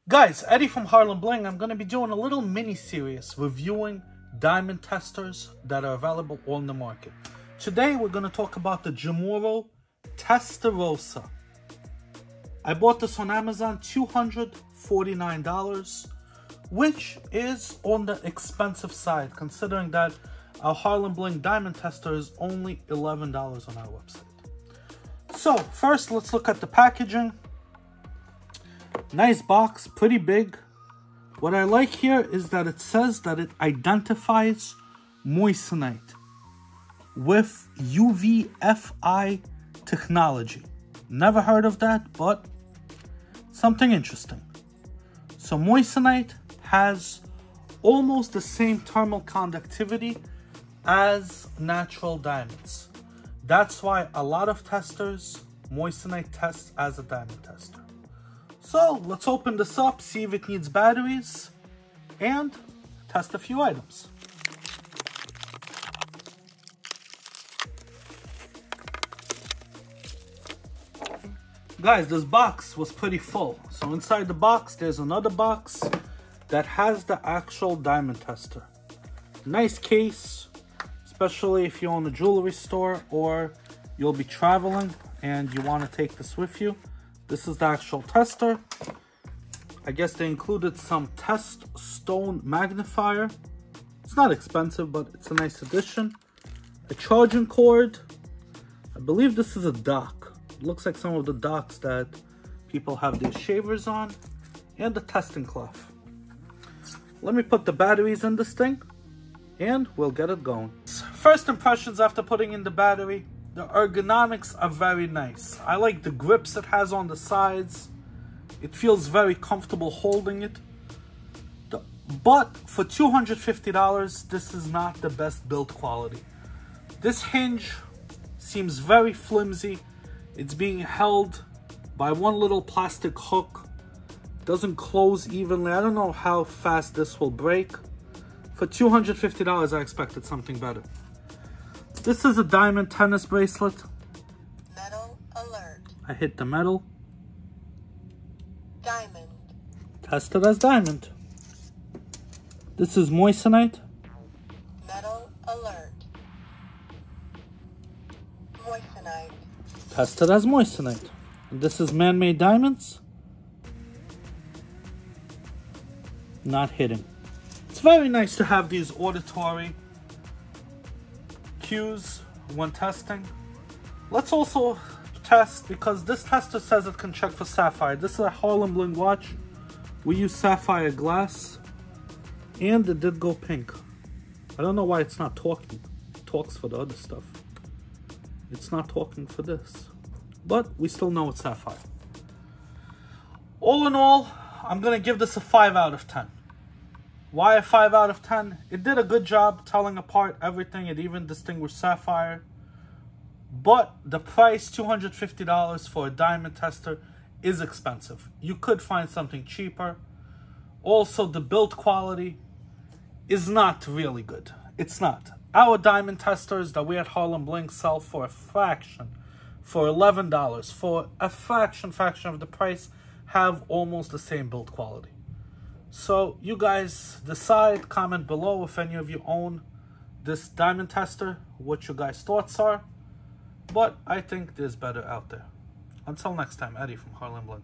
Guys, Eddie from Harlembling. I'm going to be doing a little mini-series reviewing diamond testers that are available on the market. Today, we're going to talk about the Gemoro Testerossa. I bought this on Amazon, $249, which is on the expensive side, considering that our Harlembling diamond tester is only $11 on our website. So, first, let's look at the packaging. Nice box, pretty big. What I like here is that it says that it identifies Moissanite with UVFI technology. Never heard of that, but something interesting. So Moissanite has almost the same thermal conductivity as natural diamonds. That's why a lot of testers, Moissanite tests as a diamond tester. So let's open this up, see if it needs batteries, and test a few items. Guys, this box was pretty full. So inside the box, there's another box that has the actual diamond tester. Nice case, especially if you own a jewelry store or you'll be traveling and you want to take this with you. This is the actual tester. I guess they included some test stone magnifier. It's not expensive, but it's a nice addition. A charging cord. I believe this is a dock. It looks like some of the docks that people have their shavers on. And the testing cloth. Let me put the batteries in this thing and we'll get it going. First impressions after putting in the battery. The ergonomics are very nice. I like the grips it has on the sides. It feels very comfortable holding it. But for $250, this is not the best build quality. This hinge seems very flimsy. It's being held by one little plastic hook. Doesn't close evenly. I don't know how fast this will break. For $250, I expected something better. This is a diamond tennis bracelet. Metal alert. I hit the metal. Diamond. Tested as diamond. This is Moissanite. Metal alert. Moissanite. Tested as Moissanite. And this is man-made diamonds. Not hitting. It's very nice to have these auditory cues when testing. Let's also test, because this tester says it can check for sapphire. This is a Harlembling watch. We use sapphire glass and it did go pink. I don't know why it's not talking. It talks for the other stuff. It's not talking for this, but we still know it's sapphire. All in all, I'm gonna give this a 5 out of 10. Why a 5 out of 10? It did a good job telling apart everything. It even distinguished sapphire. But the price, $250 for a diamond tester, is expensive. You could find something cheaper. Also, the build quality is not really good. It's not. Our diamond testers that we at Harlembling sell for a fraction, for $11, for a fraction of the price, have almost the same build quality. So you guys decide, comment below if any of you own this diamond tester, what your guys' thoughts are. But I think there's better out there. Until next time, Eddie from Harlembling.